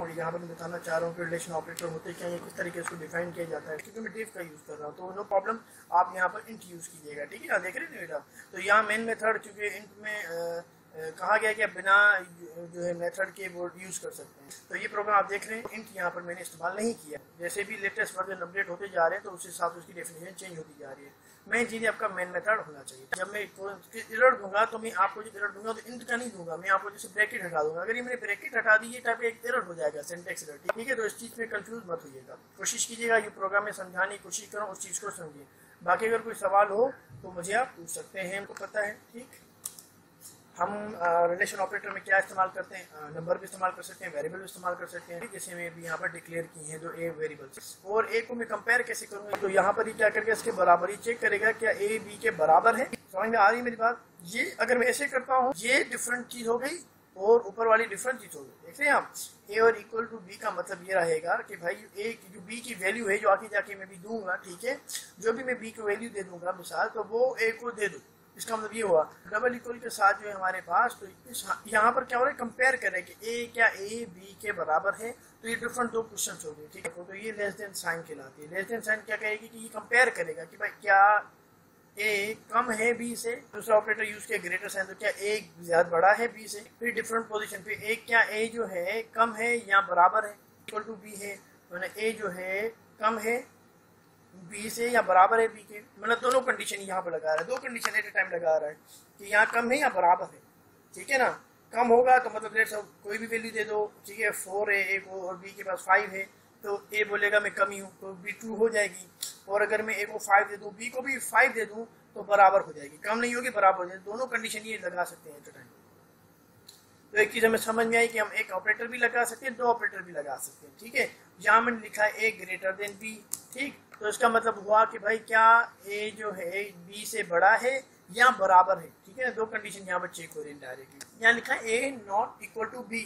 और यहाँ पर मैं बताना चाह रहा हूँ कि रिलेशन ऑपरेटर होते क्या है, किस तरीके से उसको डिफाइन किया जाता है, क्योंकि मैं डिफ का यूज़ कर रहा हूँ तो नो प्रॉब्लम, आप यहाँ पर इंट यूज़ कीजिएगा। ठीक है, यहाँ देख रहे हैं बेटा। तो यहाँ मेन मेथड चूँकि इंट में कहा गया कि आप बिना जो है मेथड के वो यूज़ कर सकते हैं। तो ये प्रोग्राम आप देख रहे हैं, इंट यहाँ पर मैंने इस्तेमाल नहीं किया। जैसे भी लेटेस्ट वर्जन अपडेट होते जा रहे हैं तो उस हिसाब से उसकी डेफिनेशन चेंज होती जा रही है। मेन चीज़ आपका मेन मेथड होना चाहिए। जब मैं एरर दूंगा तो मैं आपको जब एरर दूंगा तो इंट का नहीं दूंगा, मैं आपको जैसे ब्रैकेट हटा दूंगा। अगर ये मैंने ब्रैकेट हटा दी ये टाइप एक एरर हो जाएगा, सिंटैक्स एरर। ठीक है, तो इस चीज़ में कंफ्यूज मत होइएगा, कोशिश कीजिएगा ये प्रोग्राम में समझाने की कोशिश करो, उस चीज़ को समझिए। बाकी अगर कोई सवाल हो तो मुझे आप पूछ सकते हैं, हमको पता है। ठीक, हम रिलेशन ऑपरेटर में क्या इस्तेमाल करते हैं, नंबर भी इस्तेमाल कर सकते हैं, वेरिएबल भी इस्तेमाल कर सकते हैं। जैसे मैं भी यहाँ पर डिक्लेयर की है जो ए वेरिएबल, और ए को मैं कंपेयर कैसे करूँगा, तो यहाँ पर ही क्या करेगा, इसके बराबरी चेक करेगा क्या ए बी के बराबर है। समझ में आ रही है मेरी बात। ये अगर मैं ऐसे करता हूँ ये डिफरेंट चीज़ हो गई और ऊपर वाली डिफरेंट चीज़ हो गई। देख रहे हैं आप, ए और इक्वल टू बी का मतलब ये रहेगा कि भाई ए जो बी की वैल्यू है जो आगे जाके मैं भी दूंगा, ठीक है, जो भी मैं बी को वैल्यू दे दूंगा मिसाल, तो वो ए को दे दूँ। इसका मतलब ये हुआ डबल इक्वल के साथ जो है हमारे पास, तो यहाँ पर क्या हो रहा है, कंपेयर करें कि ए क्या ए बी के बराबर है। तो ये डिफरेंट दो क्वेश्चन हो गए। ठीक है, तो ये लेस देन साइन कहलाती है। लेस देन साइन क्या कहेगी कि ये कंपेयर करेगा कि भाई क्या ए कम है बी से। दूसरा ऑपरेटर यूज किया ग्रेटर साइन, तो क्या ए ज्यादा बड़ा है बी से। फिर डिफरेंट पोजीशन पे ए क्या ए जो है कम है या बराबर है, इक्वल टू बी है, मतलब ए जो है कम है बी से या बराबर है बी के। मतलब दोनों कंडीशन यहाँ पर लगा रहा है, दो कंडीशन एट ए टाइम लगा रहा है कि यहाँ कम है या बराबर है। ठीक है ना, कम होगा तो मतलब लेट्स कोई भी वैल्यू दे दो। ठीक है, 4 है ए को और बी के पास 5 है, तो ए बोलेगा मैं कम ही हूँ, तो बी ट्रू हो जाएगी। और अगर मैं ए को 5 दे दूँ, बी को भी 5 दे दूँ, तो बराबर हो जाएगी, कम नहीं होगी बराबर हो जाएगी। दोनों कंडीशन ये लगा सकते हैं एट ए टाइम। तो एक चीज़ हमें समझ में आई कि हम एक ऑपरेटर भी लगा सकते हैं, दो ऑपरेटर भी लगा सकते हैं। ठीक है, यहाँ मैंने लिखा है ए ग्रेटर देन बी। ठीक, तो इसका मतलब हुआ कि भाई क्या ए जो है बी से बड़ा है या बराबर है। ठीक है, दो कंडीशन यहाँ पर चेक हो रही है डायरेक्टली। यहाँ लिखा है ए नॉट इक्वल टू बी।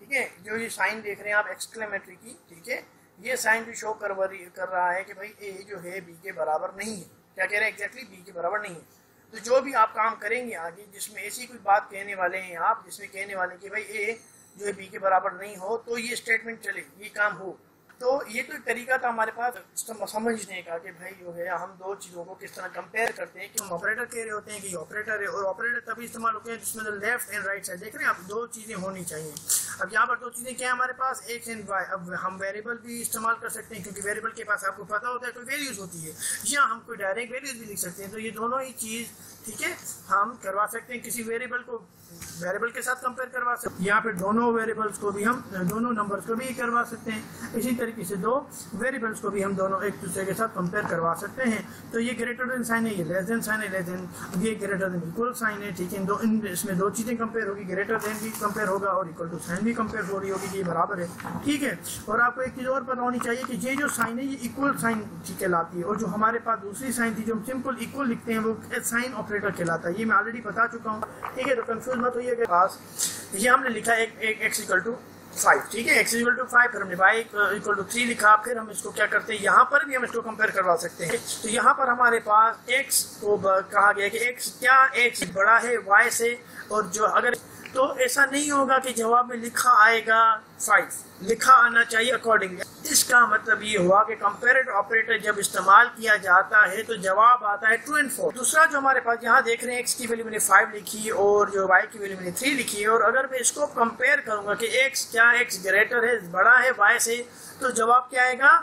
ठीक है, जो ये साइन देख रहे हैं आप एक्सक्लेमेटरी की, ठीक है, ये साइन भी शो कर रहा है कि भाई ए जो है बी के बराबर नहीं है। क्या कह रहे हैं एग्जैक्टली, बी के बराबर नहीं है। तो जो भी आप काम करेंगे आगे जिसमें ऐसी कोई बात कहने वाले हैं आप, जिसमें कहने वाले कि भाई ए जो है बी के बराबर नहीं हो, तो ये स्टेटमेंट चले, ये काम हो। तो ये तो एक तरीका था हमारे पास समझने का कि भाई जो है हम दो चीज़ों को किस तरह कंपेयर करते हैं कि हम ऑपरेटर कह रहे होते हैं कि ऑपरेटर है, और ऑपरेटर तभी इस्तेमाल होते हैं जिसमें लेफ्ट एंड राइट साइड देख रहे हैं आप, दो चीज़ें होनी चाहिए। अब यहाँ पर दो चीज़ें क्या है हमारे पास, एक्स एंड वाई। अब हम वेरिएबल भी इस्तेमाल कर सकते हैं क्योंकि वेरिएबल के पास आपको पता होता है कोई वैल्यूज होती है, या हम कोई डायरेक्ट वैल्यूज भी लिख सकते हैं। तो ये दोनों ही चीज़ ठीक है हम करवा सकते हैं, किसी वेरिएबल को वेरिएबल के साथ कंपेयर करवा सकते हैं, या फिर दोनों वेरिएबल्स को भी हम दोनों नंबर्स को भी करवा सकते हैं। इसी तरीके से दो वेरिएबल्स को भी हम दोनों एक दूसरे के साथ कंपेयर करवा सकते हैं। तो ये ग्रेटर देन साइन है, ये लेस देन साइन है, लेस देन ये ग्रेटर देन इक्वल साइन है। ठीक है, इसमें दो चीज़ें कंपेयर होगी, ग्रेटर देन भी कंपेयर होगा और इक्वल टू साइन भी कंपेयर हो रही होगी कि ये बराबर है। ठीक है, और आपको एक चीज़ और पता होनी चाहिए कि ये जो साइन है ये इक्वल साइन कहलाती है, और जो हमारे पास दूसरी साइन थी जो हम सिंपल इक्वल लिखते हैं वो साइन ऑपरेटर कहलाता है। ये मैं ऑलरेडी बता चुका हूँ। ठीक है, तो कंफ्यूज मत होइएगा। पास ये हमने लिखा है एक एक्स इक्वल टू 5। ठीक है, एक्स इक्वल टू 5, फिर हमने वाई इक्वल टू 3 लिखा। फिर हम इसको क्या करते हैं, यहाँ पर भी हम इसको कंपेयर करवा सकते हैं। तो यहाँ पर हमारे पास एक्स को कहा गया कि एक्स क्या एक्स बड़ा है वाई से, और जो अगर तो ऐसा नहीं होगा कि जवाब में लिखा आएगा 5, लिखा आना चाहिए अकॉर्डिंगली। इसका मतलब ये हुआ कि कंपेरेटिव ऑपरेटर जब इस्तेमाल किया जाता है तो जवाब आता है ट्रू एंड फॉल्स। दूसरा जो हमारे पास यहाँ देख रहे हैं एक्स की वैल्यू मैंने 5 लिखी और जो वाई की वैल्यू मैंने 3 लिखी है, और अगर मैं इसको कंपेयर करूंगा कि एक्स क्या एक्स ग्रेटर है बड़ा है वाई से, तो जवाब क्या आएगा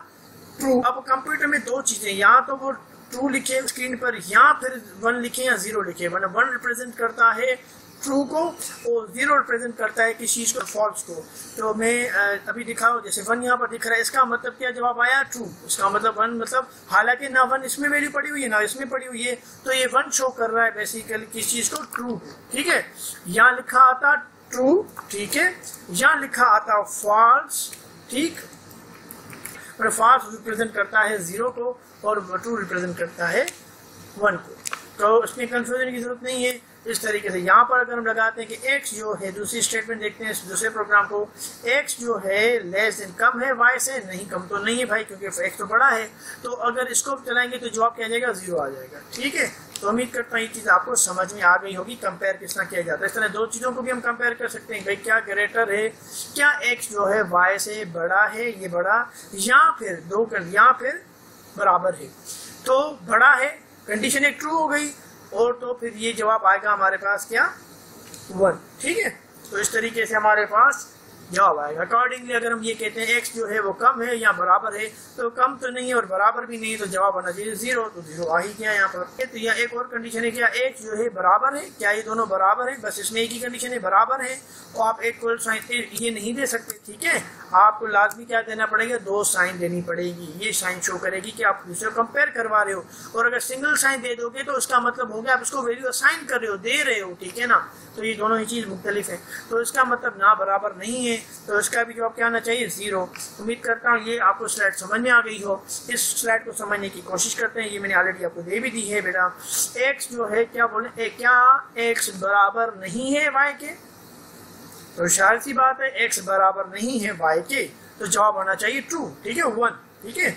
ट्रू। अब कंप्यूटर में दो चीजें, यहाँ तो वो ट्रू लिखे स्क्रीन पर, या फिर 1 लिखे या 0 लिखे। मतलब 1 रिप्रेजेंट करता है ट्रू को और 0 रिप्रेजेंट करता है किसी चीज को फॉल्स को। तो मैं अभी दिखाऊं, जैसे 1 यहाँ पर दिख रहा है, इसका मतलब क्या जवाब आया ट्रू। इसका मतलब 1 मतलब हालांकि ना 1 इसमें वैल्यू पड़ी हुई है ना इसमें पड़ी हुई है, तो ये 1 शो कर रहा है बेसिकली किस चीज को, ट्रू। ठीक है, यहाँ लिखा आता ट्रू, ठीक है, यहाँ लिखा आता फॉल्स। ठीक, और फॉल्स रिप्रेजेंट करता है 0 को और ट्रू रिप्रेजेंट करता है 1 को। तो इसमें कंफ्यूजन की जरूरत नहीं है। इस तरीके से यहाँ पर अगर हम लगाते हैं कि x जो है, दूसरी स्टेटमेंट देखते हैं दूसरे प्रोग्राम को, x जो है लेस देन कम है y से, नहीं कम तो नहीं है भाई क्योंकि x तो बड़ा है। तो अगर इसको चलाएंगे तो जवाब क्या आ जाएगा, 0 आ जाएगा। ठीक है, तो उम्मीद करता हूँ ये चीज़ आपको समझ में आ गई होगी, कंपेयर किस तरह किया जाता है। इस तरह दो चीज़ों को भी हम कंपेयर कर सकते हैं, भाई क्या ग्रेटर है, क्या x जो है y से बड़ा है, ये बड़ा, या फिर या फिर बराबर है। तो बड़ा है, कंडीशन एक ट्रू हो गई, और तो फिर ये जवाब आएगा हमारे पास क्या, 1। ठीक है, तो इस तरीके से हमारे पास जवाब आएगा। अकॉर्डिंगली अगर हम ये कहते हैं x जो है वो कम है या बराबर है, तो कम तो नहीं है और बराबर भी नहीं है, तो जवाब आना चाहिए 0, तो 0 आ ही गया यहाँ पर। तो यहाँ एक और कंडीशन है, क्या x जो है बराबर है, क्या ये दोनों बराबर है, बस इसमें एक ही कंडीशन है, बराबर है। और आप इक्वल साइन ये नहीं दे सकते, ठीक है, आपको लाजमी क्या देना पड़ेगा, 2 साइन देनी पड़ेगी। ये साइन शो करेगी कि आप दूसरे को कंपेयर करवा रहे हो, और अगर सिंगल साइन दे दोगे तो उसका मतलब हो गया आप इसको वैल्यू असाइन कर रहे हो, दे रहे हो, ठीक है ना। तो ये दोनों ही चीज़ मुख्तलिफ है, तो इसका मतलब ना बराबर नहीं है, तो इसका भी जवाब क्या आना चाहिए, 0। उम्मीद करता हूँ ये आपको स्लाइड समझ में आ गई हो। इस स्लाइड को समझने की कोशिश करते हैं, ये मैंने ऑलरेडी आपको दे भी दी है बेटा। x जो है क्या बोले, क्या x बराबर नहीं है y के, तो शायद सी बात है x बराबर नहीं है y के, तो जवाब आना चाहिए ट्रू। ठीक है, 1। ठीक है,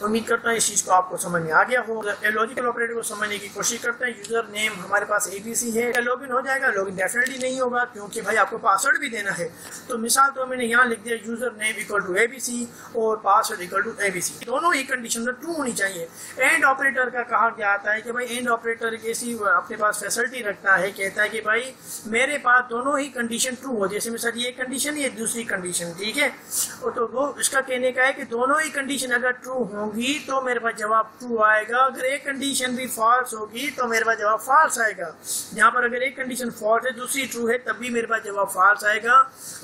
उम्मीद करता हूँ इस चीज़ को आपको समझ में आ गया हो। लॉजिकल ऑपरेटर को समझने की कोशिश करते हैं। यूजर नेम हमारे पास ABC है, क्या लॉगिन हो जाएगा, लॉगिन डेफिनेटली नहीं होगा क्योंकि भाई आपको पासवर्ड भी देना है। तो मिसाल तो मैंने यहाँ लिख दिया user name equal to ABC और पासवर्ड इक्वल टू ABC, दोनों ही कंडीशन में ट्रू होनी चाहिए। एंड ऑपरेटर का कहा गया आता है कि भाई एंड ऑपरेटर कैसी अपने पास फैसिलिटी रखता है, कहता है कि भाई मेरे पास दोनों ही कंडीशन ट्रू हो, जैसे मिसाल ये कंडीशन ये दूसरी कंडीशन, ठीक है, तो वो इसका कहने का है कि दोनों ही कंडीशन अगर ट्रू होंगी तो मेरे पास जवाब ट्रू आएगा, अगर एक कंडीशन भी फॉल्स होगी तो मेरे पास जवाब फॉल्स आएगा। यहाँ पर अगर एक कंडीशन फॉल्स है दूसरी ट्रू है तब भी मेरे पास जवाब फॉल्स आएगा,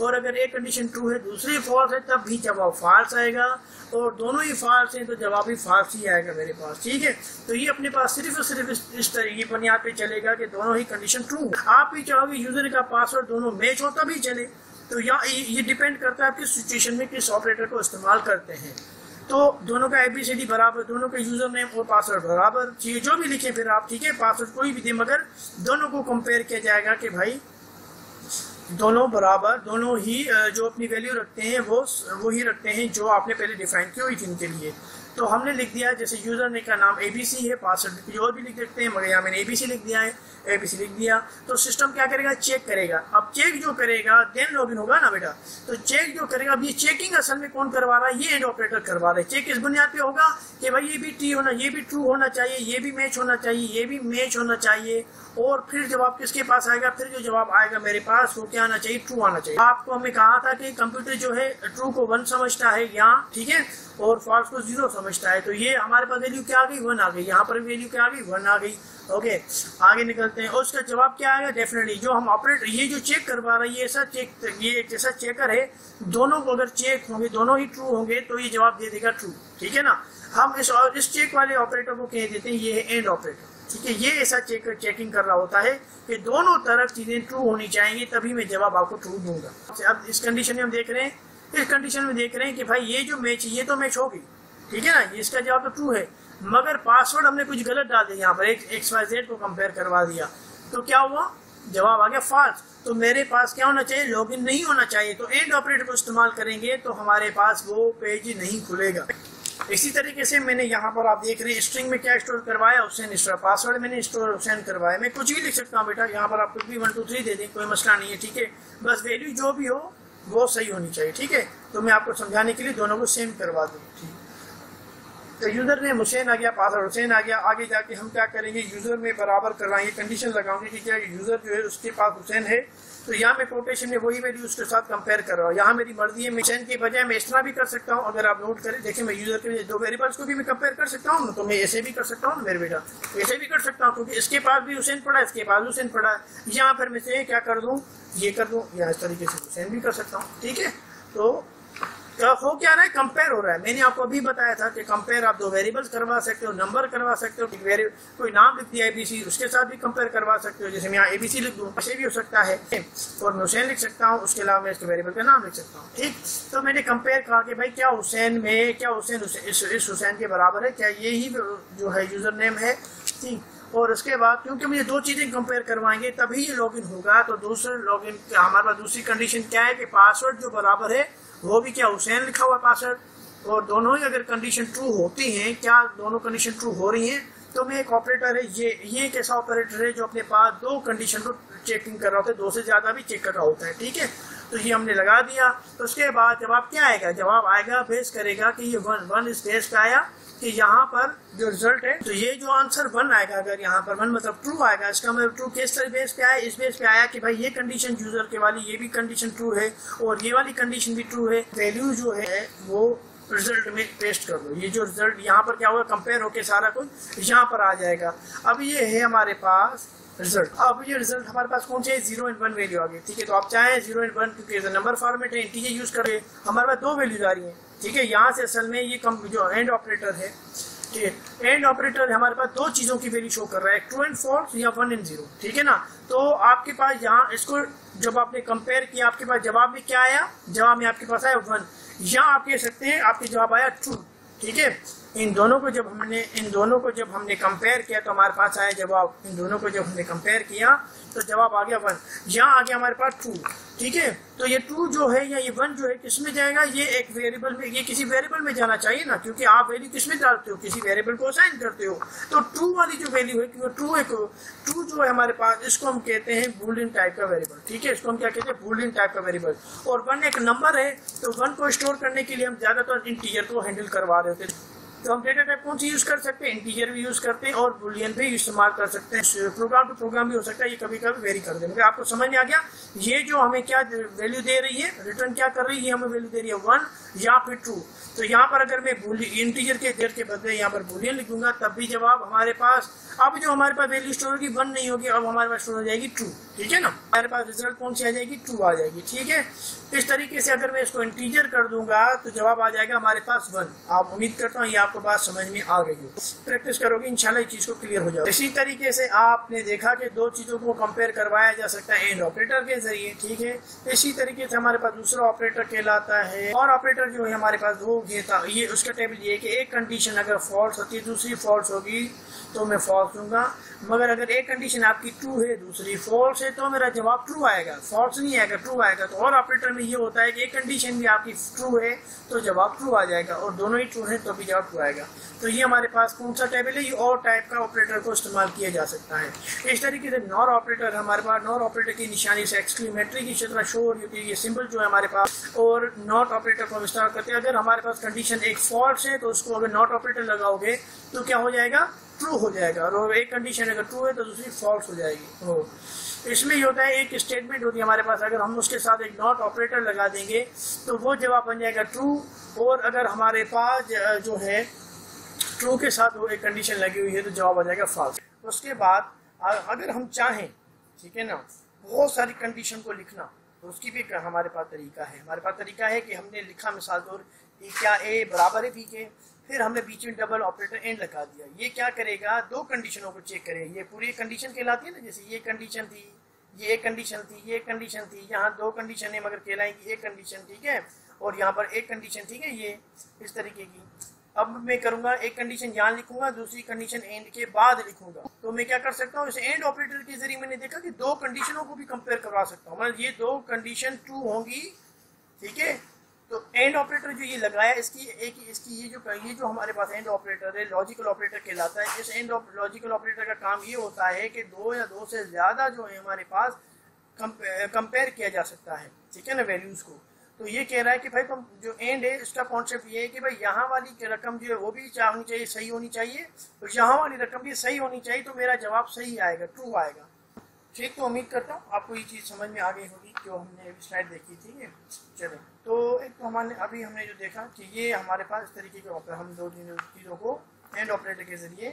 और अगर एक कंडीशन ट्रू है दूसरी फॉल्स है तब भी जवाब फॉल्स आएगा, और दोनों ही फॉल्स हैं तो जवाब भी फॉल्स ही आएगा मेरे पास। ठीक है, तो ये अपने पास सिर्फ और सिर्फ इस तरीके बुनियाद पे चलेगा कि दोनों ही कंडीशन ट्रू। आप भी चाहोगे यूजर का पासवर्ड दोनों मैच हो तभी चले, तो ये डिपेंड करता है आप किस सिचुएशन में किस ऑपरेटर को इस्तेमाल करते हैं। तो दोनों का ABCD बराबर, दोनों का यूजर नेम और पासवर्ड बराबर, चाहिए जो भी लिखे फिर आप, ठीक है, पासवर्ड कोई भी दे, मगर दोनों को कंपेयर किया जाएगा कि भाई दोनों बराबर, दोनों ही जो अपनी वैल्यू रखते हैं वो ही रखते हैं जो आपने पहले डिफाइन की हुई थी इनके लिए। तो हमने लिख दिया जैसे यूजर ने का नाम ABC है, पासवर्ड और भी लिख देते हैं, मगर यहाँ मैंने ABC लिख दिया है, ABC लिख दिया। तो सिस्टम क्या करेगा, चेक करेगा। अब चेक जो करेगा देन लॉगिन होगा ना बेटा, तो चेक जो करेगा, अब ये चेकिंग असल में कौन करवा रहा है, ये एंड ऑपरेटर करवा रहा है। चेक इस बुनियाद पे होगा कि भाई ये भी टी होना, ये भी ट्रू होना चाहिए, ये भी मैच होना चाहिए, ये भी मैच होना चाहिए, और फिर जवाब किसके पास आएगा, फिर जो जवाब आएगा मेरे पास वो क्या आना चाहिए, ट्रू आना चाहिए। आपको हमने कहा था कि कंप्यूटर जो है ट्रू को 1 समझता है यहाँ, ठीक है, और फॉल्स को 0 समझता है। तो ये हमारे पास वैल्यू क्या आ गई, 1 आ गई, यहाँ पर वैल्यू क्या आ गई, 1 आ गई। ओके, आगे निकलते हैं, और उसका जवाब क्या आएगा, डेफिनेटली जो हम ऑपरेटर ये जो चेक करवा रहे हैं, ये जैसा चेकर है, दोनों को अगर चेक होंगे, दोनों ही ट्रू होंगे तो ये जवाब दे देगा ट्रू। ठीक है ना, हम इस चेक वाले ऑपरेटर को कह देते हैं ये है एंड ऑपरेटर। ठीक है, ये ऐसा चेकिंग कर रहा होता है कि दोनों तरफ चीजें ट्रू होनी चाहिए, तभी मैं जवाब आपको ट्रू दूंगा। अब इस कंडीशन में हम देख रहे हैं, इस कंडीशन में देख रहे हैं कि भाई ये जो मैच है ये तो मैच होगी, ठीक है ना, इसका जवाब तो ट्रू है, मगर पासवर्ड हमने कुछ गलत डाल दिया, यहाँ पर XYZ को कंपेयर करवा दिया, तो क्या हुआ, जवाब आ गया फॉल्स। तो मेरे पास क्या होना चाहिए, लॉगिन नहीं होना चाहिए। तो एंड ऑपरेटर को इस्तेमाल करेंगे तो हमारे पास वो पेज नहीं खुलेगा। इसी तरीके से मैंने यहाँ पर आप देख रहे हैं स्ट्रिंग में क्या स्टोर करवाया, हुसैन स्टोर, पासवर्ड मैंने स्टोर हुसैन करवाया। मैं कुछ भी लिख सकता हूँ बेटा, यहाँ पर आप कुछ भी 1 2 3 दे दें, कोई मसला नहीं है, ठीक है, बस वैल्यू जो भी हो वो सही होनी चाहिए। ठीक है, तो मैं आपको समझाने के लिए दोनों को सेम करवा दूँ। ठीक, तो यूजर नेम हुसैन आ गया, पासवर्ड हुसैन आ गया। आगे जाके हम क्या करेंगे, यूजर में बराबर करवाएंगे, कंडीशन लगाऊंगे कि क्या यूजर जो है उसके पास हुसैन है, तो यहाँ मैं कोटेशन में वही वैल्यू उसके साथ कंपेयर कर रहा हूँ। यहाँ मेरी मर्जी है, मैं हुसैन के बजाय मैं इस तरह भी कर सकता हूँ, अगर आप नोट करें, देखिए मैं यूजर के लिए 2 वेरिएबल्स को भी मैं कंपेयर कर सकता हूँ, तो मैं ऐसे भी कर सकता हूँ मेरे बेटा, ऐसे भी कर सकता हूँ, क्योंकि इसके पास भी हुसैन पड़ा है, इसके पास हुसैन पड़ा है, यहाँ फिर मैं से क्या कर दूँ, ये कर दूँ, या इस तरीके से हुसैन भी कर सकता हूँ। ठीक है, तो हो क्या रहा है, कंपेयर हो रहा है। मैंने आपको अभी बताया था कि कंपेयर आप 2 वेरिएबल्स करवा सकते हो, नंबर करवा सकते हो, कोई नाम लिख दिया ABC, उसके साथ भी कंपेयर करवा सकते हो, जैसे मैं यहाँ ABC लिख दूँ, ऐसे भी हो सकता है, और मैं हुसैन लिख सकता हूँ, उसके अलावा मैं इसके वेरिएबल का नाम लिख सकता हूँ। ठीक, तो मैंने कंपेयर कहा कि भाई क्या हुसैन में, क्या हुसैन इस हुसैन के बराबर है, क्या यही जो है यूजर नेम है। ठीक, और उसके बाद क्योंकि मुझे दो चीज़ें कंपेयर करवाएंगे तभी ये लॉगिन होगा, तो दूसरा लॉगिन हमारे पास दूसरी कंडीशन क्या है कि पासवर्ड जो बराबर है वो भी क्या हुसैन लिखा हुआ पासवर्ड, और दोनों ही अगर कंडीशन ट्रू होती हैं, क्या दोनों कंडीशन ट्रू हो रही हैं, तो मैं एक ऑपरेटर है, ये एक ऐसा ऑपरेटर है जो अपने पास दो कंडीशन को चेकिंग कर रहा होता है, दो से ज्यादा भी चेक कर रहा होता है। ठीक है, तो ये हमने लगा दिया। तो उसके बाद जवाब क्या आएगा, जवाब आएगा बेस करेगा कि ये वन इस बेस पे आया कि यहाँ पर जो रिजल्ट है, तो ये जो आंसर 1 आएगा, अगर यहाँ पर 1 मतलब ट्रू आएगा, इसका मतलब ट्रू किस बेस पे आया, इस बेस पे आया कि भाई ये कंडीशन यूजर के वाली ये भी कंडीशन ट्रू है और ये वाली कंडीशन भी ट्रू है, वैल्यू जो है वो रिजल्ट में पेस्ट कर दो। ये जो रिजल्ट यहाँ पर क्या होगा, कंपेयर होके सारा कुछ यहाँ पर आ जाएगा। अब ये है हमारे पास रिजल्ट। अब ये रिजल्ट हमारे पास कौन से है, 0 और 1 वैल्यू आ गई। ठीक है, तो आप चाहें 0 और 1 क्योंकि नंबर फॉर्मेट है, इंटीजर यूज करें, हमारे पास दो वैल्यूज आ रही है। ठीक है, यहाँ से असल में ये जो एंड ऑपरेटर है, ठीक है, एंड ऑपरेटर हमारे पास दो चीजों की वैल्यू शो कर रहा है, ट्रू एंड फॉल्स या 1 एंड 0। ठीक है ना, तो आपके पास यहाँ इसको जब आपने कंपेयर किया, आपके पास जवाब में क्या आया, जवाब में आपके पास आया 1। यहाँ आप कह सकते हैं आपके जवाब आया ट्रू। ठीक है, इन दोनों को जब हमने कंपेयर किया तो हमारे पास आया जवाब, इन दोनों को जब हमने कंपेयर किया तो जवाब आ गया 1, यहाँ आ गया हमारे पास ट्रू। ठीक है, तो ये ट्रू जो है या ये 1 जो है किस में जाएगा, ये एक वेरिएबल में, ये किसी वेरिएबल में जाना चाहिए ना, क्योंकि आप वैल्यू किस में डालते हो, किसी वेरिएबल को असाइन करते हो। तो ट्रू वाली जो वैल्यू है, क्योंकि ट्रू जो है हमारे पास, इसको हम कहते हैं बूलियन टाइप का वेरिएबल। ठीक है, इसको हम क्या कहते हैं, बूलियन टाइप का वेरिएबल। और 1 एक नंबर है, तो 1 को स्टोर करने के लिए हम ज्यादातर इंटीजर को हैंडल करवा रहे होते हैं। तो हम डेटा टाइप कौन सी यूज कर सकते हैं, इंटीजर भी यूज करते हैं और बुलियन भी इस्तेमाल कर सकते हैं। प्रोग्राम टू प्रोग्राम भी हो सकता है, ये कभी कभी वेरी कर देंगे। आपको समझ में आ गया, ये जो हमें क्या वैल्यू दे रही है, रिटर्न क्या कर रही है, हमें वैल्यू दे रही है 1 या फिर ट्रू। तो यहाँ पर अगर मैं इंटीजर के देर के बदले यहाँ पर बुलियन लिखूंगा तब भी जवाब हमारे पास, अब जो हमारे पास वैल्यू स्टोर होगी 1 नहीं होगी, अब हमारे पास स्टोर हो जाएगी ट्रू। ठीक है ना, हमारे पास रिजल्ट कौन सी आ जाएगी, ट्रू आ जाएगी। ठीक है, इस तरीके से अगर मैं इसको इंटीजर कर दूंगा तो जवाब आ जाएगा हमारे पास 1। आप उम्मीद करता हूँ ये आपको बात समझ में आ गई हो, प्रैक्टिस करोगे इंशाल्लाह ये चीज को क्लियर हो जाएगा। इसी तरीके से आपने देखा कि दो चीजों को कंपेयर करवाया जा सकता है एंड ऑपरेटर के जरिए। ठीक है, इसी तरीके से हमारे पास दूसरा ऑपरेटर कहलाता है और ऑपरेटर जो है हमारे पास वो ये उसका टेबल ये है कि एक कंडीशन अगर फॉल्स होती है, दूसरी फॉल्स होगी तो मैं फॉल्स दूंगा, मगर अगर एक कंडीशन आपकी ट्रू है दूसरी फॉल्स है तो मेरा जवाब ट्रू आएगा, फॉल्स नहीं आएगा, ट्रू आएगा। तो और ऑपरेटर में ये होता है कि एक कंडीशन भी आपकी ट्रू है तो जवाब ट्रू आ जाएगा और दोनों ही ट्रू है तो भी जवाब ट्रू आएगा। तो ये हमारे पास कौन सा टेबल है, ये और टाइप का ऑपरेटर को इस्तेमाल किया जा सकता है। इस तरीके से नॉर ऑपरेटर, हमारे पास नॉर ऑपरेटर की निशानी से एक्सक्लेमेटरी की तरह शो हो रही होती है, ये सिंबल जो है हमारे पास, और नॉट ऑपरेटर को हम इस्तेमाल करते हैं। अगर हमारे पास कंडीशन एक फॉल्स है तो उसको अगर नॉट ऑपरेटर लगाओगे तो क्या हो जाएगा, ट्रू हो जाएगा, और एक कंडीशन अगर ट्रू है तो दूसरी फॉल्स हो जाएगी। इसमें ये होता है, एक स्टेटमेंट होती है हमारे पास, अगर हम उसके साथ एक नॉट ऑपरेटर लगा देंगे तो वो जवाब बन जाएगा ट्रू, और अगर हमारे पास जो है ट्रू के साथ वो एक कंडीशन लगी हुई है तो जवाब आ जाएगा फॉल्स। उसके बाद अगर हम चाहें, ठीक है ना, बहुत सारी कंडीशन को लिखना तो उसकी भी हमारे पास तरीका है। हमारे पास तरीका है कि हमने लिखा मिसाल तौर क्या ए बराबर है बी के, फिर हमने बीच में डबल ऑपरेटर एंड लगा दिया। ये क्या करेगा, दो कंडीशनों को चेक करेगा। ये पूरी कंडीशन कहलाती है ना, जैसे ये कंडीशन थी, ये एक कंडीशन थी, ये एक कंडीशन थी, यहाँ दो कंडीशन है मगर कहलाएंगी एक कंडीशन। ठीक है, और यहाँ पर एक कंडीशन, ठीक है, ये इस तरीके की। अब मैं करूंगा एक कंडीशन यहाँ लिखूंगा, दूसरी कंडीशन एंड के बाद लिखूंगा। तो मैं क्या कर सकता हूँ, इस एंड ऑपरेटर के जरिए मैंने देखा कि दो कंडीशनों को भी कंपेयर करवा सकता हूँ, मतलब ये दो कंडीशन ट्रू होंगी। ठीक है, तो एंड ऑपरेटर जो ये लगाया, इसकी ये जो हमारे पास एंड ऑपरेटर है, लॉजिकल ऑपरेटर कहलाता है। इस एंड लॉजिकल ऑपरेटर का काम ये होता है कि दो या दो से ज्यादा जो है हमारे पास कंपेयर किया जा सकता है। ठीक है ना, वैल्यूज को। तो ये कह रहा है कि भाई तुम जो एंड है इसका कॉन्सेप्ट ये है कि भाई यहाँ वाली रकम जो है वो भी होनी चाहिए, सही होनी चाहिए, तो यहाँ वाली रकम भी सही होनी चाहिए, तो मेरा जवाब सही आएगा, ट्रू आएगा। ठीक, तो उम्मीद करता हूँ आपको ये चीज़ समझ में आ गई होगी जो हमने अभी स्लाइड देखी थी। ये चलो, तो एक तो हमने जो देखा कि ये हमारे पास इस तरीके के हम दो तीन चीज़ों को एंड ऑपरेटर के जरिए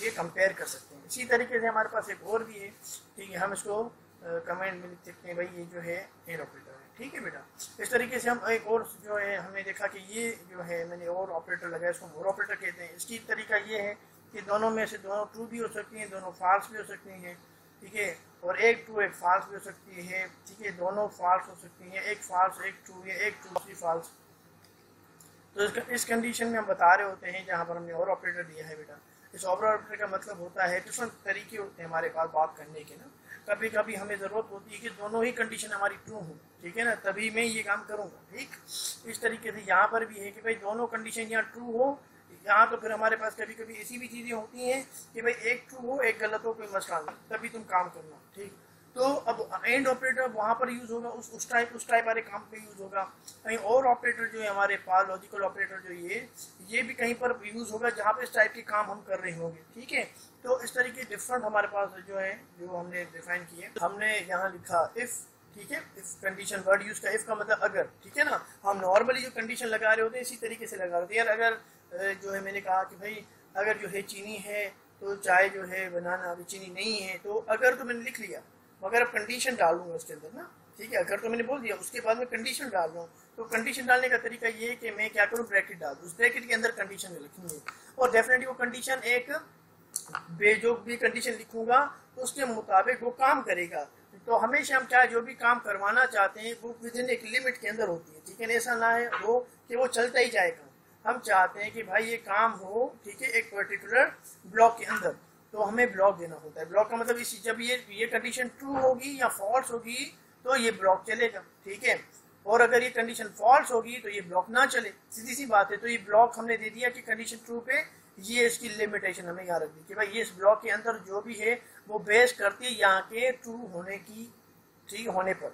ये कंपेयर कर सकते हैं। इसी तरीके से हमारे पास एक और भी है, ठीक है, हम इसको कमेंट में लिख सकते हैं, भाई ये जो है एंड ऑपरेटर है। ठीक है बेटा, इस तरीके से हम एक और जो है हमने देखा कि ये जो है मैंने और ऑपरेटर लगाया, इसको और ऑपरेटर कहते हैं। इसकी तरीका ये है कि दोनों में से दोनों ट्रू भी हो सकती हैं, दोनों फॉल्स भी हो सकती हैं। ठीक है, और एक ट्रू एक फॉल्स भी हो सकती है। ठीक है, दोनों फॉल्स हो सकती हैं, एक फॉल्स एक ट्रू या एक ट्रू दूसरी फॉल्स। तो इस कंडीशन में हम बता रहे होते हैं जहाँ पर हमने और ऑपरेटर दिया है बेटा, इस ओवरऑल ऑपरेटर का मतलब होता है, डिफरेंट तरीके होते हैं हमारे पास बात करने के ना। कभी कभी हमें ज़रूरत होती है कि दोनों ही कंडीशन हमारी ट्रू हो, ठीक है ना, तभी मैं ये काम करूँगा। ठीक, इस तरीके से यहाँ पर भी है कि भाई दोनों कंडीशन यहाँ ट्रू हो। यहाँ तो फिर हमारे पास कभी कभी ऐसी भी चीज़ें होती हैं कि भाई एक ट्रू हो एक गलत हो, कोई मसला नहीं, तभी तुम काम करना। ठीक, तो अब एंड ऑपरेटर वहाँ पर यूज़ होगा, उस टाइप वाले काम पे यूज़ होगा। कहीं और ऑपरेटर जो है हमारे पास, लॉजिकल ऑपरेटर जो ये भी कहीं पर यूज़ होगा जहाँ पे इस टाइप के काम हम कर रहे होंगे। ठीक है, तो इस तरीके डिफरेंट हमारे पास जो है, जो हमने डिफाइन किए। हमने यहाँ लिखा इफ़, ठीक है, इफ कंडीशन वर्ड यूज़ का, इफ़ का मतलब अगर, ठीक है ना। हम नॉर्मली जो कंडीशन लगा रहे होते हैं इसी तरीके से लगा रहे होते हैं। यार अगर जो है मैंने कहा कि भाई अगर जो है चीनी है तो चाय जो है बनाना, अभी चीनी नहीं है, तो अगर तो मैंने लिख लिया, मगर अब कंडीशन डालूंगा उसके अंदर ना। ठीक है, अगर तो मैंने बोल दिया, उसके बाद में कंडीशन डाल रहा हूँ। तो कंडीशन डालने का तरीका ये है कि मैं क्या करूँ, ब्रैकेट डाल दूँ, उस ब्रैकेट के अंदर कंडीशन लिखूंगी, और डेफिनेटली वो कंडीशन एक जो भी कंडीशन लिखूंगा तो उसके मुताबिक वो काम करेगा। तो हमेशा हम क्या जो भी काम करवाना चाहते हैं वो विद इन एक लिमिट के अंदर होती है। ठीक है, ऐसा ना है वो कि वो चलता ही जाएगा। हम चाहते हैं कि भाई ये काम हो, ठीक है, एक पर्टिकुलर ब्लॉक के अंदर, तो हमें ब्लॉक देना होता है। ब्लॉक का मतलब इसी, जब ये कंडीशन ट्रू होगी या फॉल्स होगी तो ये ब्लॉक चलेगा। ठीक है, और अगर ये कंडीशन फॉल्स होगी तो ये ब्लॉक ना चले, सीधी सी बात है। तो ये ब्लॉक हमने दे दिया कि कंडीशन ट्रू पे, ये इसकी लिमिटेशन हमें यहाँ रख दी कि भाई ये इस ब्लॉक के अंदर जो भी है वो बेस करती है यहाँ के ट्रू होने की, ठीक होने पर।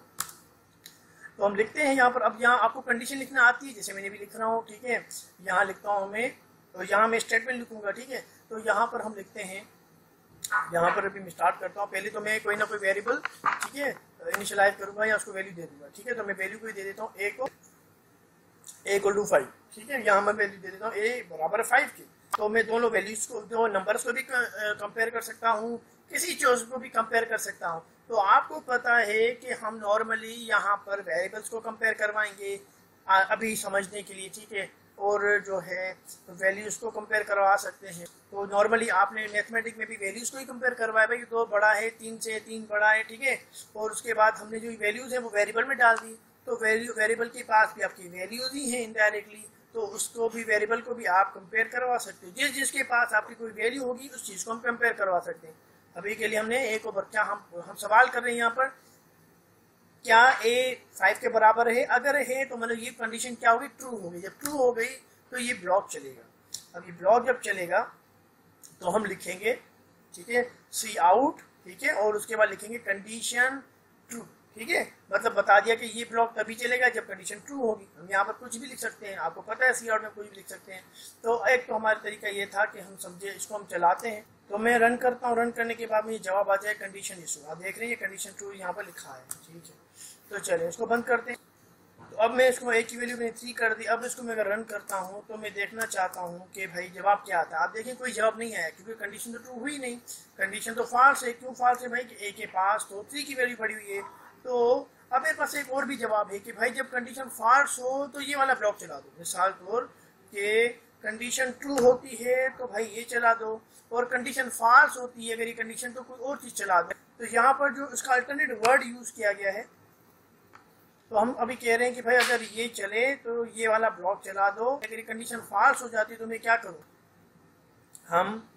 तो हम लिखते हैं यहाँ पर, अब यहाँ आपको कंडीशन लिखना आती है, जैसे मैंने भी लिख रहा हूँ। ठीक है, यहाँ लिखता हूँ मैं, तो यहाँ मैं स्टेटमेंट लिखूंगा। ठीक है, तो यहाँ पर हम लिखते हैं, यहाँ पर अभी मैं स्टार्ट करता हूँ। पहले तो मैं कोई ना कोई वेरिएबल, ठीक है, इनिशियलाइज करूंगा या उसको वैल्यू दे दूंगा। ठीक है, तो मैं वैल्यू को ही दे देता हूँ ए इक्वल टू 5। ठीक है, यहाँ मैं वैल्यू दे देता हूँ ए बराबर 5 की। तो मैं दोनों वैल्यूज को, दो नंबर्स को भी कंपेयर कर सकता हूँ, किसी चीज को भी कंपेयर कर सकता हूँ। तो आपको पता है कि हम नॉर्मली यहाँ पर वेरिएबल्स को कंपेयर करवाएंगे अभी समझने के लिए। ठीक है, और जो है वैल्यूज को कंपेयर करवा सकते हैं। तो नॉर्मली आपने मैथमेटिक में भी वैल्यूज को ही कंपेयर करवाया, भाई 2 बड़ा है 3 से, 3 बड़ा है। ठीक है, और उसके बाद हमने जो वैल्यूज है वो वेरिएबल में डाल दी, तो वेरिएबल के पास भी आपकी वैल्यूज ही है इनडायरेक्टली, तो उसको भी, वेरिएबल को भी आप कंपेयर करवा सकते हो। जिसके पास आपकी कोई वैल्यू होगी उस चीज़ को हम कंपेयर करवा सकते हैं। अभी के लिए हमने एक ओवर, क्या हम सवाल कर रहे हैं यहाँ पर, क्या ए 5 के बराबर है? अगर है तो मतलब ये कंडीशन क्या होगी, ट्रू होगी। जब ट्रू हो गई तो ये ब्लॉक चलेगा। अब ये ब्लॉक जब चलेगा तो हम लिखेंगे, ठीक है, सी आउट, ठीक है, और उसके बाद लिखेंगे कंडीशन ट्रू। ठीक है, मतलब बता दिया कि ये ब्लॉक तभी चलेगा जब कंडीशन ट्रू होगी। हम यहाँ पर कुछ भी लिख सकते हैं, आपको पता है सी आउट में कुछ भी लिख सकते हैं। तो एक तो हमारा तरीका ये था कि हम समझे, इसको हम चलाते हैं। तो मैं रन करता हूँ, रन करने के बाद में ये जवाब आ जाए कंडीशन इशू। आप देख रहे हैं कंडीशन ट्रू यहाँ पर लिखा है। ठीक है, तो चलिए इसको बंद करते हैं। तो अब मैं इसको ए की वैल्यू मैंने 3 कर दी। अब इसको मैं अगर रन करता हूँ तो मैं देखना चाहता हूँ कि भाई जवाब क्या आता है। आप देखें कोई जवाब नहीं आया, क्योंकि कंडीशन तो ट्रू हुई नहीं, कंडीशन तो फॉल्स है। क्यों फॉल्स है भाई, कि ए के पास तो 3 की वैल्यू पड़ी हुई है। तो अब मेरे पास एक और भी जवाब है कि भाई जब कंडीशन फॉल्स हो तो ये वाला ब्लॉक चला दो। मिसाल तौर के कंडीशन ट्रू होती है तो भाई ये चला दो, और कंडीशन फॉल्स होती है अगर ये कंडीशन तो कोई और चीज़ चला दो। तो यहाँ पर जो इसका अल्टरनेट वर्ड यूज़ किया गया है, तो हम अभी कह रहे हैं कि भाई अगर ये चले तो ये वाला ब्लॉक चला दो। अगर ये कंडीशन फॉल्स हो जाती है तो मैं क्या करूँ, हम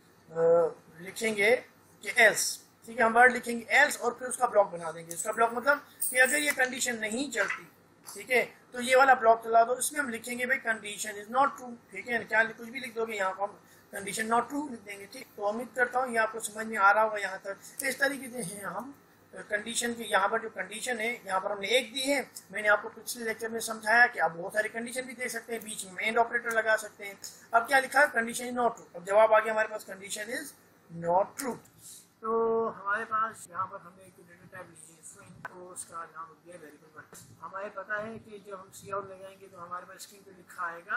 लिखेंगे कि एल्स। ठीक है, हम वर्ड लिखेंगे एल्स और फिर उसका ब्लॉक बना देंगे। उसका ब्लॉक मतलब कि अगर ये कंडीशन नहीं चलती, ठीक है, तो ये वाला ब्लॉक चला दो। इसमें हम लिखेंगे भाई कंडीशन इज नॉट ट्रू। ठीक है, क्या कुछ भी लिख दोगे, यहाँ पर हम कंडीशन नॉट ट्रू लिख देंगे। ठीक, तो उम्मीद करता हूँ ये आपको समझ में आ रहा होगा यहाँ तक। इस तरीके से हैं हम कंडीशन की। यहाँ पर जो कंडीशन है, यहाँ पर हमने एक दी है। मैंने आपको पिछले लेक्चर में समझाया कि आप बहुत सारी कंडीशन भी दे सकते हैं, बीच में एंड ऑपरेटर लगा सकते हैं। अब क्या लिखा है, कंडीशन इज नॉट ट्रू। अब जवाब आ गया हमारे पास, कंडीशन इज नॉट ट्रू। तो हमारे पास यहाँ पर हमने एक डेटा टाइप ली है स्ट्रिंग, तो उसका नाम हो गया वेरिएबल वन। हमें पता है कि जब हम सी आउट लगाएंगे तो हमारे पास स्क्रीन पे लिखा आएगा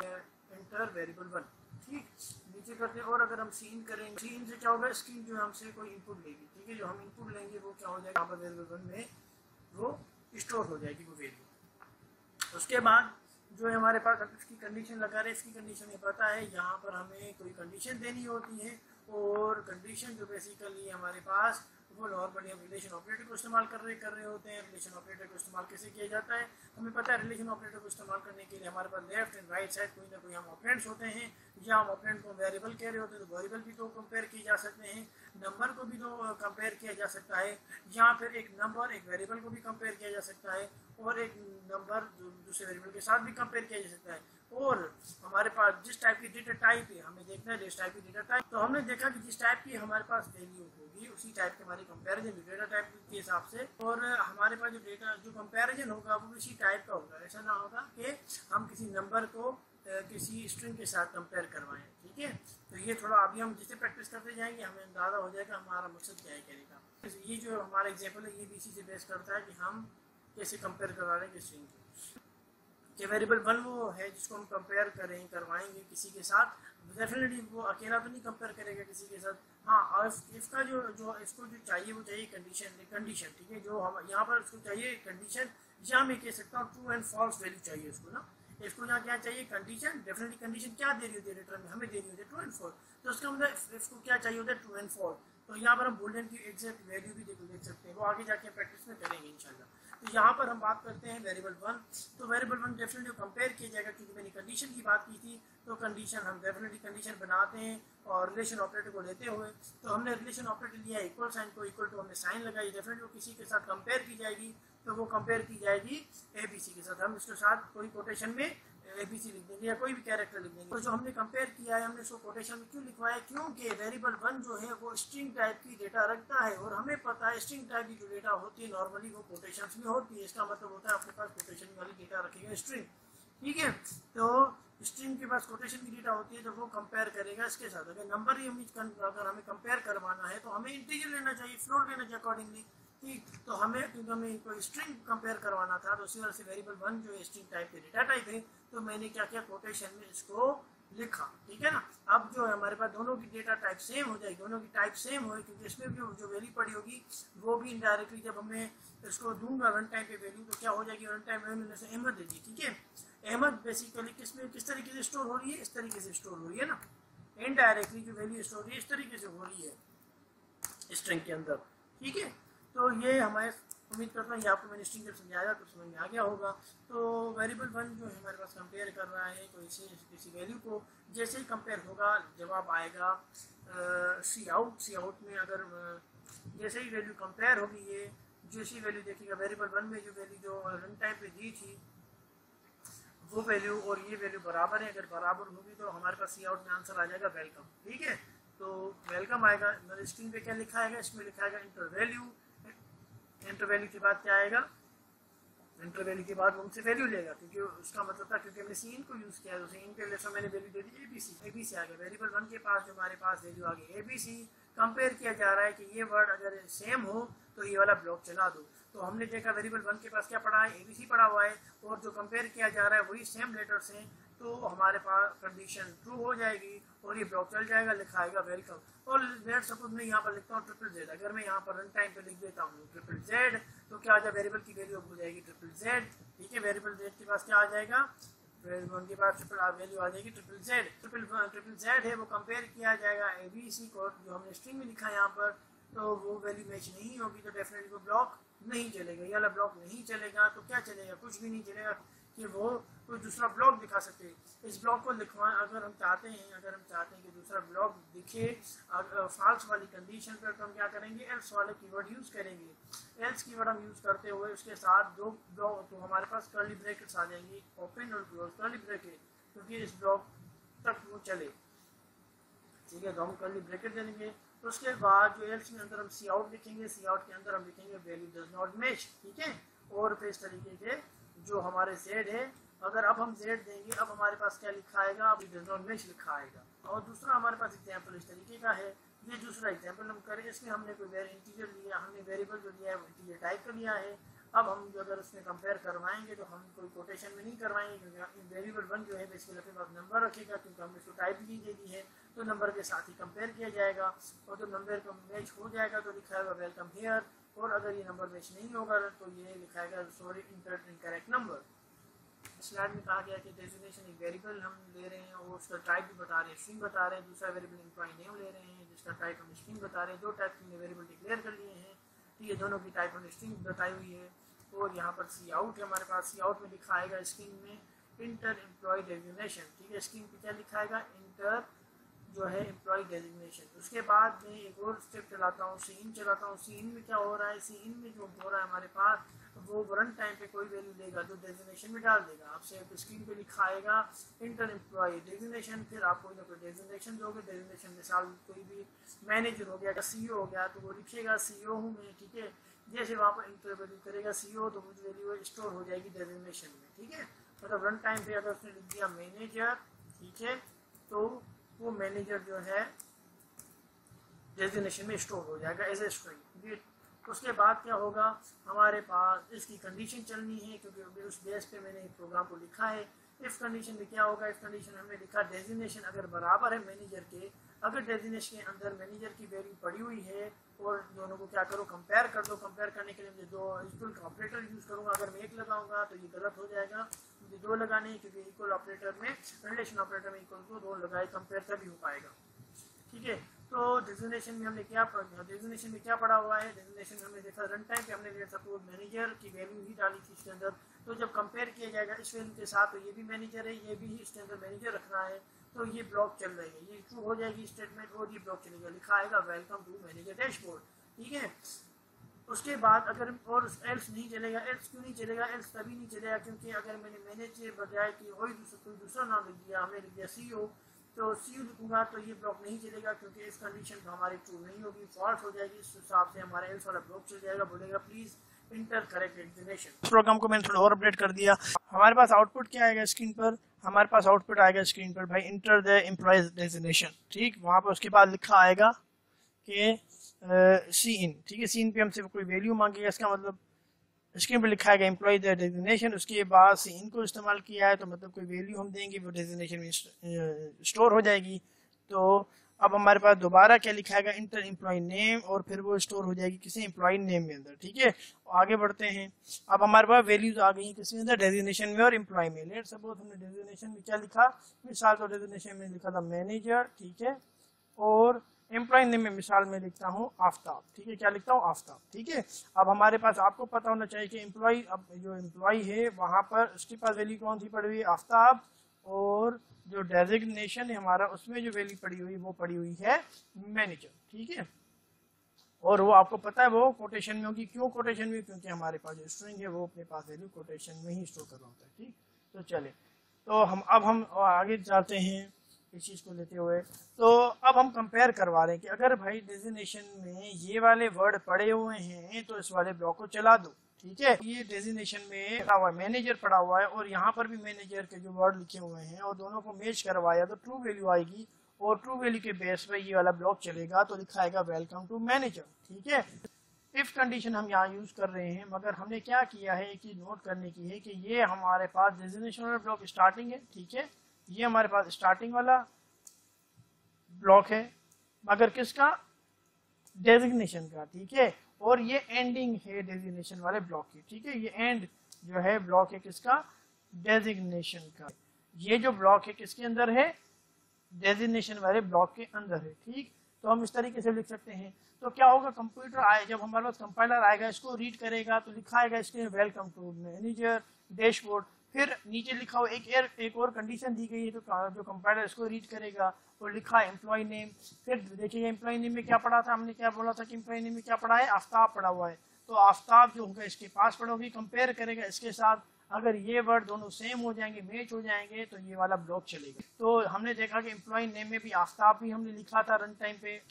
एंटर वेरिएबल वन। ठीक, नीचे करते हैं, और अगर हम सीन करेंगे, सीन से क्या होगा, स्क्रीन जो है हमसे कोई इनपुट लेगी। ठीक है, जो हम इनपुट लेंगे वो क्या हो जाएगा, यहाँ पर वेरिएबल वन में वो स्टोर हो जाएगी वो वैल्यू। उसके बाद जो है हमारे पास, अब इसकी कंडीशन लगा रहे हैं, इसकी कंडीशन ये पता है, यहाँ पर हमें कोई कंडीशन देनी होती है, और कंडीशन जो बेसिकली हमारे पास वो नॉर्मली हम रिलेशन ऑपरेटर को इस्तेमाल कर रहे होते हैं। रिलेशन ऑपरेटर को इस्तेमाल कैसे किया जाता है, हमें पता है रिलेशन ऑपरेटर को इस्तेमाल करने के लिए हमारे पास लेफ्ट एंड राइट साइड कोई ना कोई हम ऑपरेंड्स होते हैं, या हम ऑपरेंड को वेरिएबल कह रहे होते हैं तो वेरिएबल भी तो कंपेयर किए जा सकते हैं, नंबर को भी तो कंपेयर किया जा सकता है, या फिर एक नंबर एक वेरिएबल को भी कंपेयर किया जा सकता है, और एक नंबर दूसरे वेरिएबल के साथ भी कंपेयर किया जा सकता है। और हमारे पास जिस टाइप की डेटा टाइप है, हमें देखना है जिस टाइप की डेटा टाइप, तो हमने देखा कि जिस टाइप की हमारे पास वैल्यू होगी उसी टाइप की हमारी कंपैरिजन डेटा टाइप के हिसाब से, और हमारे पास जो डेटा जो कंपैरिजन होगा वो इसी टाइप का होगा। ऐसा ना होगा कि हम किसी नंबर को किसी स्ट्रिंग के साथ कंपेयर करवाएं, ठीक है। तो ये थोड़ा अभी हम जिसे प्रैक्टिस करते जाएंगे हमें अंदाजा हो जाएगा हमारा मकसद क्या है कहने का। ये जो हमारा एग्जाम्पल है ये भी इसी से बेस करता है कि हम कैसे कंपेयर करवा रहे हैं स्ट्रिंग को। कि वेरिएबल वन वो है जिसको हम कंपेयर करवाएंगे किसी के साथ, डेफिनेटली वो अकेला तो नहीं कंपेयर करेगा किसी के साथ। हाँ, और इसका जो इसको जो चाहिए वो चाहिए कंडीशन, ठीक है। जो हम यहाँ पर उसको चाहिए कंडीशन, या मैं कह सकता हूँ ट्रू एंड फॉल्स वैल्यू चाहिए उसको ना। इसको यहाँ क्या चाहिए कंडीशन, डेफिनेटली कंडीशन क्या दे रही होती है रिटर्न में, हमें दे रही होती है ट्रू एंड फॉल्स, तो उसका मतलब इसको क्या चाहिए होता है ट्रू एंड फॉल्स। तो यहाँ पर हम बुलियन की एग्जैक्ट वैल्यू भी देख सकते हैं, वो आगे जाके प्रैक्टिस में करेंगे इंशाल्लाह। तो यहाँ पर हम बात करते हैं वेरिएबल वन। तो वेरिएबल वन डेफिनेटली कंपेयर किया जाएगा, क्योंकि मैंने कंडीशन की बात की थी, तो कंडीशन हम डेफिनेटली कंडीशन बनाते हैं और रिलेशन ऑपरेटर को लेते हुए, तो हमने रिलेशन ऑपरेटर लिया इक्वल साइन को, इक्वल टू हमने साइन लगाई, डेफिनेटली वो किसी के साथ कंपेयर की जाएगी, तो वो कंपेयर की जाएगी ABC के साथ। हम इसके साथ कोई कोटेशन में ABC लिख देंगे या कोई भी कैरेक्टर लिख देंगे। तो जो हमने कंपेयर किया है हमने इसको कोटेशन में क्यों लिखवाया, क्योंकि वेरिएबल वन जो है वो स्ट्रिंग टाइप की डेटा रखता है, और हमें पता है स्ट्रिंग टाइप की जो डेटा होती है नॉर्मली वो कोटेशंस में होती है। इसका मतलब होता है आपके पास कोटेशन वाली डेटा रखेगा स्ट्रिंग, ठीक है। तो स्ट्रिंग के पास कोटेशन की डेटा होती है तो वो कंपेयर करेगा इसके साथ। अगर नंबर ही अगर हमें कंपेयर करवाना है तो हमें इंटीजर लेना चाहिए, फ्लोट लेना चाहिए अकॉर्डिंगली, ठीक। तो हमें क्योंकि हमें कोई स्ट्रिंग कंपेयर करवाना था तो उसी वजह से वेरिएबल वन जो है स्ट्रिंग टाइप के डेटा टाइप है, तो मैंने क्या किया कोटेशन में इसको लिखा, ठीक है ना। अब जो है हमारे पास दोनों की डेटा टाइप सेम हो जाएगी, दोनों की टाइप सेम हो, क्योंकि इसमें भी जो वैल्यू पड़ी होगी वो भी इनडायरेक्टली जब हमें इसको दूंगा रन टाइम पे वैल्यू, तो क्या हो जाएगी रन टाइम वैल्यू में से अहमद देगी, ठीक है। अहमद बेसिकली किस तरीके से स्टोर हो रही है, इस तरीके से स्टोर हो रही है ना, इनडायरेक्टली जो वैल्यू स्टोर हो रही है इस तरीके से हो रही है स्ट्रिंग के अंदर, ठीक है। तो ये हमारे उम्मीद करता हूँ ये आपको मैंने स्ट्रिंग जब समझाया तो समझ में आ गया होगा। तो वेरिएबल वन जो है हमारे पास कंपेयर कर रहा है कोई किसी वैल्यू को, जैसे ही कंपेयर होगा जवाब आएगा सी आउट में। अगर जैसे ही वैल्यू कंपेयर होगी, ये जैसी वैल्यू देखेगा वेरिएबल वन में जो वैल्यू जो रन टाइम पे दी थी वो वैल्यू और ये वैल्यू बराबर है, अगर बराबर होगी तो हमारे पास सी आउट में आंसर आ जाएगा वेलकम, ठीक है। तो वेलकम आएगा, मतलब स्क्रीन पे क्या लिखा है, इसमें लिखा है इंटर वैल्यू। इंटर वैल्यू के बाद क्या आएगा, इंटर वैल्यू के बाद वो उनसे वैल्यू लेगा, क्योंकि उसका मतलब था क्योंकि हमने सीन को यूज किया तो सीन के लिए मैंने वैल्यू दे दी ABC आ गया। वेरिएबल वन के पास जो हमारे पास वैल्यू आ गई ABC, कंपेयर किया जा रहा है कि ये वर्ड अगर सेम हो तो ये वाला ब्लॉक चला दो। तो हमने देखा वेरिएबल वन के पास क्या पड़ा है, ABC पड़ा हुआ है, और जो कंपेयर किया जा रहा है वही सेम लेटर्स हैं, तो हमारे पास कंडीशन ट्रू हो जाएगी और ये ब्लॉक चल जाएगा, लिखा आएगा वेलकम। और लेट सपोज मैं यहाँ पर लिखता हूँ ZZZ, अगर मैं यहाँ पर रन टाइम पे लिख देता हूँ ZZZ, तो क्या आ जाए वेरिएबल की वैल्यू हो जाएगी ZZZ, ठीक है। वेरिएबल Z के पास क्या आ जाएगा, वेरिएबल वन के पास वैल्यू आ जाएगी ZZZ है, वो कंपेयर किया जाएगा ABC को जो हमने स्ट्रिंग में लिखा है यहाँ पर, तो वो वैल्यू मैच नहीं होगी तो डेफिनेटली वो ब्लॉक नहीं चलेगा, ये वाला ब्लॉक नहीं चलेगा। तो क्या चलेगा, कुछ भी नहीं चलेगा, कि वो कोई दूसरा ब्लॉक दिखा सकते हैं। इस ब्लॉक को लिखवा अगर हम चाहते हैं कि दूसरा ब्लॉक दिखे फॉल्स वाली कंडीशन पर, तो हम क्या करेंगे एल्स वाले कीवर्ड यूज करेंगे। एल्स कीवर्ड हम यूज करते हुए उसके साथ दो ब्लॉक, तो हमारे पास कर्ली ब्रैकेट्स आ जाएंगी, ओपन और क्लोज कर्ली ब्रैकेट, क्योंकि इस ब्लॉक तक वो चले, ठीक है। तो हम कर्ली ब्रैकेट देंगे, तो उसके बाद जो एल्स में अंदर हम सी आउट लिखेंगे, सी आउट के अंदर हम लिखेंगे वैल्यू डज नॉट मैच, ठीक है। और फिर इस तरीके से जो हमारे Z है, अगर अब हम Z देंगे, अब हमारे पास क्या लिखा आएगा, अब डज नॉट मैच लिखा आएगा। और दूसरा हमारे पास एग्जांपल इस तरीके का है, ये दूसरा एग्जांपल हम करें, इसमें हमने कोई इंटीजर लिया, हमने वेरिएबल जो लिया है वो इंटीजर टाइप का लिया है। अब हम जो अगर उसमें कंपेयर करवाएंगे तो हम कोई कोटेशन में नहीं करवाएंगे, क्योंकि वेरिएबल वन जो है बेसिकली अपने पास नंबर रखेगा, क्योंकि हमने उसको टाइप ही दे दी है, तो नंबर के साथ ही कंपेयर किया जाएगा, और जो नंबर का मैच हो जाएगा तो लिखा है वेलकम हियर, और अगर ये नंबर मैच नहीं होगा तो ये लिखाएगा sorry interact incorrect number. Slide में कहा गया कि डेजिग्नेशन एक वेरिएबल हम ले रहे हैं और उसका टाइप भी बता रहे हैं, स्ट्रिंग बता रहे हैं, दूसरा वेरिएबल एम्प्लॉय नेम ले रहे हैं जिसका टाइप हम स्ट्रिंग बता रहे हैं। दो टाइप हमने वेरिएबल डिक्लेयर कर लिए हैं, ठीक है, दोनों की टाइप हमने स्ट्रिंग बताई हुई है। और यहाँ पर सी आउट है हमारे पास, सी आउट में लिखा आएगा स्ट्रिंग में इंटर एम्प्लॉय डेजिग्नेशन, ठीक है, स्ट्रिंग पे क्या लिखा आएगा, इंटर जो है एम्प्लॉय डेजिग्नेशन। उसके बाद में एक और स्टेप चलाता हूँ, सीन चलाता हूँ। सीन में क्या हो रहा है, सीन में जो हो रहा है हमारे पास वो रन टाइम पे कोई वैल्यू लेगा जो डेजिग्नेशन में डाल देगा। आपसे स्क्रीन पे लिखा आएगा इंटर एम्प्लॉय डेजिग्नेशन, फिर आप कोई ना कोई डेजिग्नेशन दोगे। डेजिग्नेशन मिसाल कोई भी मैनेजर हो गया, सीईओ हो गया, तो वो लिखेगा सीईओ हूँ मैं, ठीक है। जैसे वहाँ पर इंटर वैल्यू करेगा सीईओ तो वो वैल्यू स्टोर हो जाएगी डेजिग्नेशन में, ठीक है। मतलब रन टाइम पे अगर उसने लिख दिया मैनेजर, ठीक है, तो वो मैनेजर जो है डेजिग्नेशन में स्टोर हो जाएगा एज ए स्ट्रिंग। उसके बाद क्या होगा, हमारे पास इसकी कंडीशन चलनी है क्योंकि उस बेस पे मैंने प्रोग्राम को लिखा है। इफ कंडीशन में क्या होगा, इफ कंडीशन हमने लिखा डेजिग्नेशन अगर बराबर है मैनेजर के, अगर डेजिग्नेशन के अंदर मैनेजर की वैल्यू पड़ी हुई है और दोनों को क्या करो, कंपेयर कर दो। कंपेयर करने के लिए मुझे दो इक्वल का ऑपरेटर यूज़ करूँगा। अगर मैं एक लगाऊंगा तो ये गलत हो जाएगा, मुझे दो लगाने हैं क्योंकि इक्वल ऑपरेटर में, रिलेशन ऑपरेटर में इक्वल को दो लगाए, कंपेयर तभी हो पाएगा, ठीक है। तो डेजिग्नेशन में हमने क्या पढ़ा, डेजिग्नेशन में क्या पढ़ा हुआ है, डेजिग्नेशन में हमने देखा रन टाइम पे हमने लेट सपोज मैनेजर की वैल्यू ही डाली थी इसके अंदर। तो जब कंपेयर किया जाएगा इस वैल्यू के साथ तो ये भी मैनेजर है, ये भी इसके अंदर मैनेजर रखना है, तो ये ब्लॉक चल रही है, ये ट्रू हो जाएगी स्टेटमेंट और ये ब्लॉक चलेगा, लिखा आएगा वेलकम टू मैनेजर डैशबोर्ड, ठीक है। उसके बाद अगर और एल्स नहीं चलेगा, एल्स क्यों नहीं चलेगा, एल्स तभी नहीं चलेगा क्योंकि अगर मैंने मैनेजर बजाय कि कोई दूसरा नाम लिख दिया, हमने लिख दिया सीईओ, तो सीईओ लिखूंगा तो ये ब्लॉक नहीं चलेगा क्योंकि इस कंडीशन तो हमारी ट्रू नहीं होगी, फॉल्स हो जाएगी। इस हिसाब से हमारा एल्स वाला ब्लॉक चल जाएगा, बोलेगा please enter correct designation. Program को मैंने थोड़ा और अपडेट कर दिया। हमारे पास आउटपुट क्या आएगा स्क्रीन पर, हमारे पास आउटपुट आएगा स्क्रीन पर भाई इंटर द एम्प्लॉयज डेजिग्नेशन, ठीक। वहाँ पर उसके बाद लिखा आएगा कि सी इन, ठीक है, सी इन पे हमसे कोई वैल्यू मांगेगा, इसका मतलब स्क्रीन पर लिखा है एम्प्लॉय द डेजिग्नेशन। उसके बाद सी इन को इस्तेमाल किया है तो मतलब कोई वैल्यू हम देंगे वो डेजिग्नेशन में स्टोर हो जाएगी। तो अब हमारे पास दोबारा क्या लिखा है, इंटर एम्प्लॉय नेम, और फिर वो स्टोर हो जाएगी किसी एम्प्लॉय नेम में अंदर, ठीक है। आगे बढ़ते हैं, अब हमारे पास वैल्यूज आ गई किसी अंदर, डेजिग्नेशन में और एम्प्लॉय में। लेट सपोज हमने डेजिग्नेशन में क्या लिखा, मिसाल तो डेजिग्नेशन में लिखा था मैनेजर, ठीक है, और एम्प्लॉय नेम में मिसाल में लिखता हूँ आफ्ताब, ठीक है, क्या लिखता हूँ आफ्ताब, ठीक है। अब हमारे पास आपको पता होना चाहिए कि एम्प्लॉय, अब जो एम्प्लॉय है वहाँ पर उसके पास वैल्यू कौन सी पड़ी हुई है, आफ्ताब, और जो डेजिग्नेशन है हमारा उसमें जो वैल्यू पड़ी हुई वो पड़ी हुई है मैनेजर, ठीक है। और वो आपको पता है वो कोटेशन में होगी, क्यों कोटेशन में, क्योंकि हमारे पास जो स्ट्रिंग है वो अपने पास वैल्यू कोटेशन में ही स्टोर कर रहा होता है, ठीक। तो चले, तो हम आगे जाते हैं इस चीज़ को लेते हुए। तो अब हम कंपेयर करवा रहे हैं कि अगर भाई डेजिग्नेशन में ये वाले वर्ड पड़े हुए हैं तो इस वाले ब्लॉक को चला दो, ठीक है। ये डेजिग्नेशन में पड़ा हुआ है, मैनेजर पड़ा हुआ है, और यहाँ पर भी मैनेजर के जो वर्ड लिखे हुए हैं और दोनों को मैच करवाया तो ट्रू वैल्यू आएगी, और ट्रू वैल्यू के बेस पे ये वाला ब्लॉक चलेगा तो लिखा आएगा वेलकम टू मैनेजर, ठीक है। इफ कंडीशन हम यहाँ यूज कर रहे हैं, मगर हमने क्या किया है कि नोट करने की है कि ये हमारे पास डेजिग्नेशन वाला ब्लॉक स्टार्टिंग है, ठीक है, ये हमारे पास स्टार्टिंग वाला ब्लॉक है मगर किसका, डेजिग्नेशन का, ठीक है, और ये एंडिंग है डेजिग्नेशन वाले ब्लॉक की, ठीक है। ये एंड जो है ब्लॉक है किसका, डेजिग्नेशन का। ये जो ब्लॉक है किसके अंदर है, डेजिग्नेशन वाले ब्लॉक के अंदर है, ठीक। तो हम इस तरीके से लिख सकते हैं। तो क्या होगा, कंप्यूटर आए, जब हमारे पास कंपाइलर आएगा इसको रीड करेगा तो लिखा आएगा इसके वेलकम टू मैनेजर डैशबोर्ड, फिर नीचे लिखा हो एक और कंडीशन दी गई है, तो जो कंपाइलर इसको रीड करेगा और लिखा है एम्प्लॉय नेम। फिर देखिए एम्प्लॉय नेम में क्या पढ़ा था हमने, क्या बोला था कि एम्प्लॉय नेम में क्या पढ़ा है, आफ्ताब पढ़ा हुआ है, तो आफ्ताब जो होगा इसके पास पड़ा होगी, कंपेयर करेगा इसके साथ, अगर ये वर्ड दोनों सेम हो जाएंगे, मैच हो जाएंगे, तो ये वाला ब्लॉक चलेगा। तो हमने देखा कि एम्प्लॉय नेम में भी आफ्ताब भी हमने लिखा था रन टाइम पे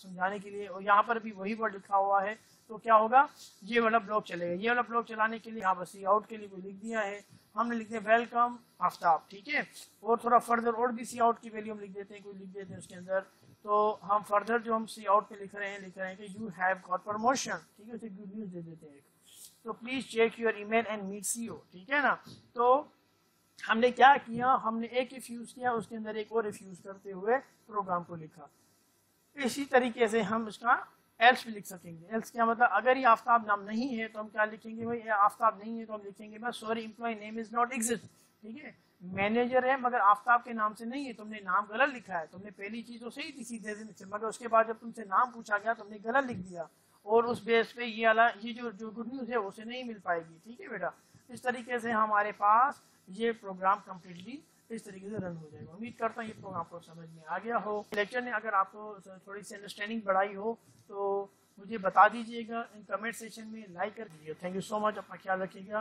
समझाने के लिए, और यहाँ पर भी वही वर्ड लिखा हुआ है, तो क्या होगा, ये वाला ब्लॉक चलेगा। ये वाला ब्लॉक चलाने के लिए यहाँ पर सी आउट के लिए कोई लिख दिया है, हमने लिख दिया वेलकम आफ्ताब, ठीक है। और थोड़ा फर्दर और भी सी आउट की वैल्यू हम लिख देते हैं, कोई लिख देते हैं उसके अंदर। तो हम फर्दर जो हम सी आउट पे लिख रहे हैं कि यू हैव गॉट प्रमोशन, ठीक है, उसे गुड न्यूज दे देते हैं। तो please check your email and meet CEO, ठीक है ना। तो हमने क्या किया, हमने एक इफ यूज किया, उसके अंदर एक और इफ यूज करते हुए प्रोग्राम को लिखा। इसी तरीके से हम इसका एल्स भी लिख सकेंगे। एल्स क्या मतलब, अगर ये आफ्ताब नाम नहीं है तो हम क्या लिखेंगे, भाई ये आफ्ताब नहीं है तो हम लिखेंगे बस sorry employ name is not exist, ठीक है, मैनेजर है मगर आफ्ताब के नाम से नहीं है, तुमने नाम गलत लिखा है, तुमने पहली चीज तो सही थी सीधे से, मगर उसके बाद जब तुमसे नाम पूछा गया तुमने गलत लिख दिया, और उस बेस पे ये जो गुड न्यूज़ है उसे नहीं मिल पाएगी। ठीक है बेटा, इस तरीके से हमारे पास ये प्रोग्राम कम्प्लीटली इस तरीके से रन हो जाएगा। उम्मीद करता हूँ ये प्रोग्राम आपको समझ में आ गया हो। लेक्चर ने अगर आपको थोड़ी सी अंडरस्टैंडिंग बढ़ाई हो तो मुझे बता दीजिएगा इन कमेंट सेक्शन में, लाइक कर दीजिए। थैंक यू सो मच, अपना ख्याल रखिएगा।